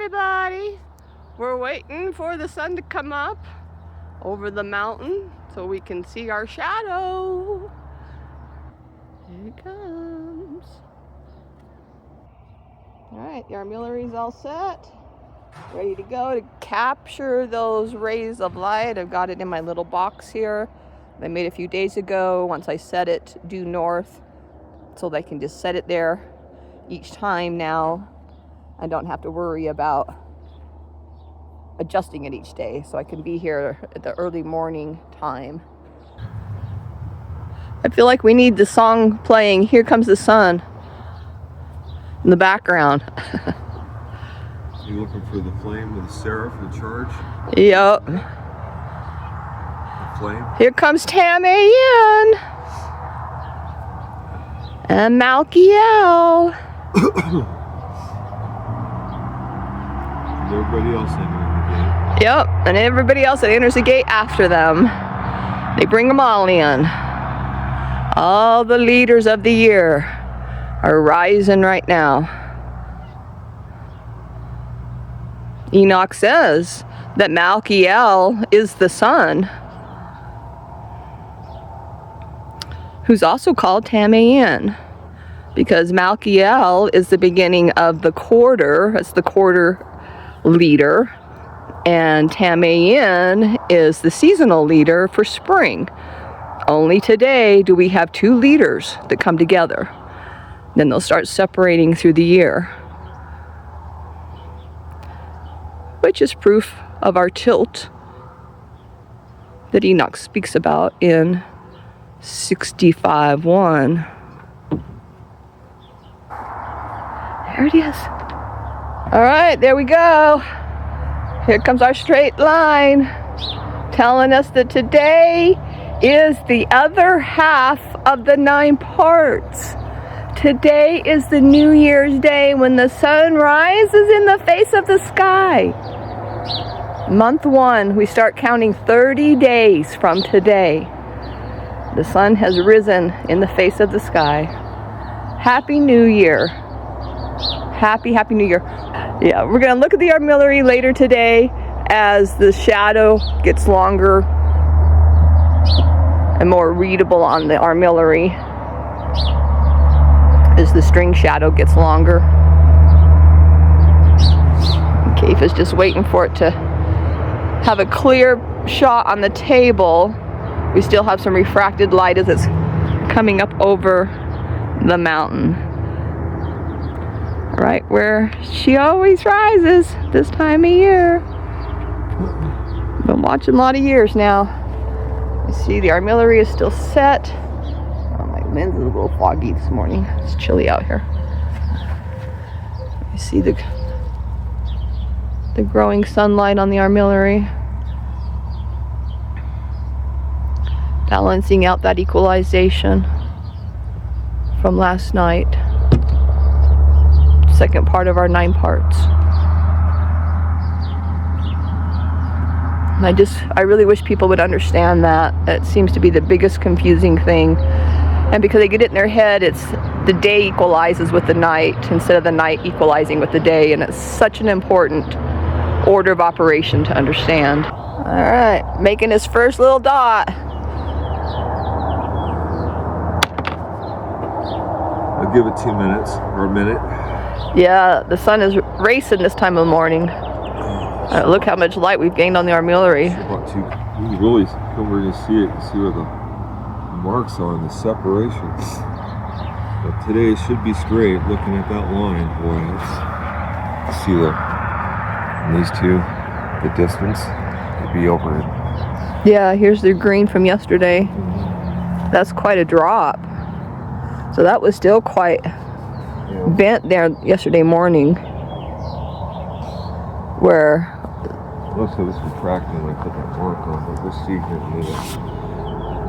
everybody. We're waiting for the sun to come up over the mountain so we can see our shadow. Here it comes. All right, the armillery's all set. Ready to go to capture those rays of light. I've got it in my little box here. I made a few days ago. Once I set it due north, so they can just set it there each time now. I don't have to worry about adjusting it each day, so I can be here at the early morning time. I feel like we need the song playing, Here Comes the Sun, in the background. You looking for the flame of the seraph in charge? Yep. The flame? Here comes Tamayan and Malkiel. Everybody else entering the gate. Yep, and everybody else that enters the gate after them. They bring them all in. All the leaders of the year are rising right now. Enoch says that Malkiel is the sun, who's also called Tamayan, because Malkiel is the beginning of the quarter. That's the quarter leader, and Tamayan is the seasonal leader for spring. Only today do we have two leaders that come together. Then they'll start separating through the year, which is proof of our tilt that Enoch speaks about in 65:1. There it is. All right, there we go. Here comes our straight line, telling us that today is the other half of the 9 parts. Today is the New Year's Day, when the sun rises in the face of the sky. Month 1, we start counting 30 days from today. The sun has risen in the face of the sky. Happy New Year. Happy New Year. Yeah, we're going to look at the armillary later today as the shadow gets longer and more readable on the armillary as the string shadow gets longer. Keith is just waiting for it to have a clear shot on the table. We still have some refracted light as it's coming up over the mountain, right where she always rises this time of year. Been watching a lot of years now. You see the armillary is still set. Oh, my lens is a little foggy this morning. It's chilly out here. You see the growing sunlight on the armillary, balancing out that equalization from last night. Second part of our 9 parts. And I really wish people would understand that. It seems to be the biggest confusing thing. And because they get it in their head, it's the day equalizes with the night instead of the night equalizing with the day. And it's such an important order of operation to understand. All right, making his first little dot. I'll give it 2 minutes or a minute. Yeah, the sun is racing this time of the morning. Look how much light we've gained on the armillary. You can really come where you see it. You see where the marks are and the separations. But today should be straight. Looking at that line, boy, see these two, the distance, it'd be over it. Yeah, here's the green from yesterday. That's quite a drop. So that was still quite bent there yesterday morning, where looks like it's retracting when I put that mark on, but we'll see here in a minute.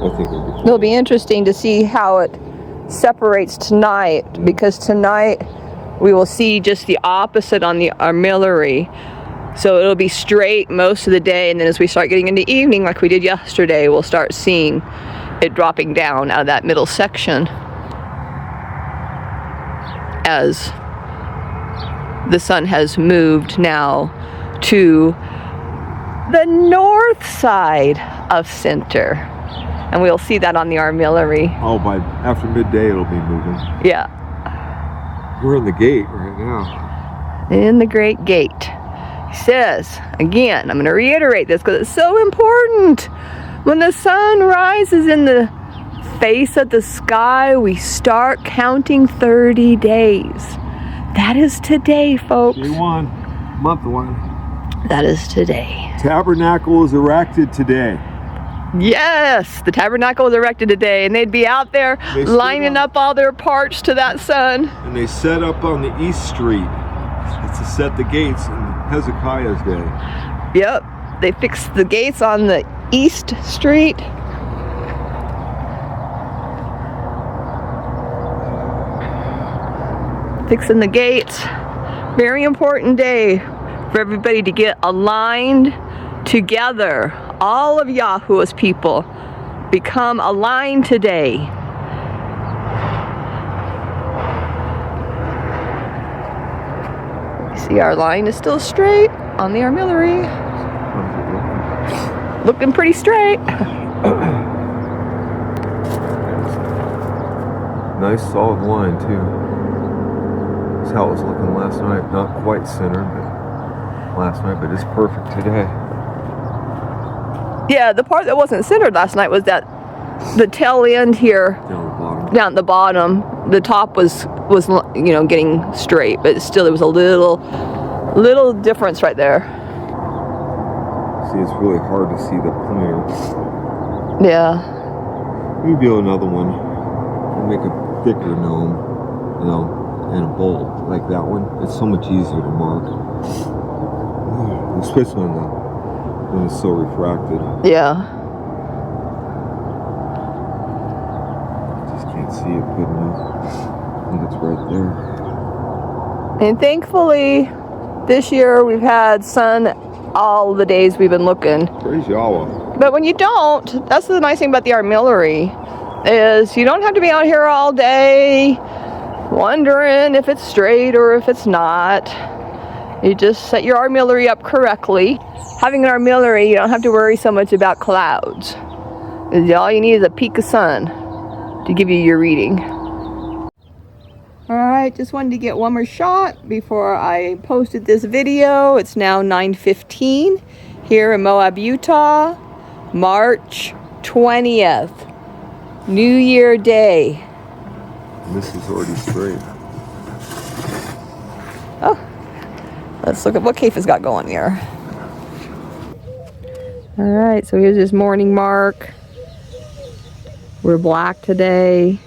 I think it'll be interesting to see how it separates tonight, because tonight we will see just the opposite on the armillary. So it'll be straight most of the day, and then as we start getting into evening like we did yesterday, we'll start seeing it dropping down out of that middle section as the sun has moved now to the north side of center. And we'll see that on the armillary. Oh, by after midday it'll be moving. Yeah. We're in the gate right now. In the great gate. He says, again, I'm going to reiterate this because it's so important. When the sun rises in the face of the sky, we start counting 30 days. That is today, folks. Day 1, month 1. That is today. Tabernacle is erected today. Yes, the tabernacle was erected today, and they'd be out there lining up all their parts to that sun. And they set up on the east street. It's to set the gates in Hezekiah's day. Yep, they fixed the gates on the east street. Fixing the gates. Very important day for everybody to get aligned together. All of Yahuwah's people become aligned today. You see our line is still straight on the armillary. Looking pretty straight. Nice solid line too. That's how it was looking last night. Not quite centered, but last night, but it's perfect today. Yeah, the part that wasn't centered last night was that the tail end here, down at the bottom, the top was getting straight, but still there was a little difference right there. See, it's really hard to see the pointer. Yeah. Maybe another one. We'll make a thicker gnome, and a bolt like that one. It's so much easier to mark, especially when it's so refracted. Yeah. Just can't see it good enough. I think it's right there. And thankfully, this year we've had sun all the days we've been looking. Praise Yahweh. But when you don't, that's the nice thing about the armillary, is you don't have to be out here all day wondering if it's straight or if it's not. You just set your armillary up correctly. Having an armillary, you don't have to worry so much about clouds. All you need is a peak of sun to give you your reading. Alright, just wanted to get one more shot before I posted this video. It's now 9:15 here in Moab, Utah, March 20th, New Year Day. And this is already straight. Oh, let's look at what Kaif has got going here. Alright, so here's this morning mark. We're black today.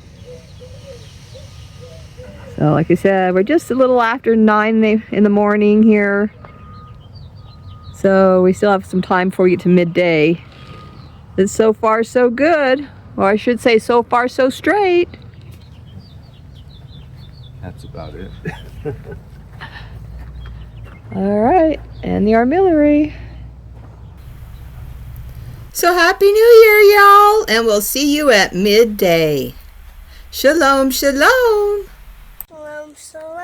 So like I said, we're just a little after 9 in the morning here. So we still have some time before we get to midday. It's so far so good. Or I should say so far so straight. That's about it. Alright, and the armillary. So Happy New Year, y'all, and we'll see you at midday. Shalom, shalom. Shalom, shalom.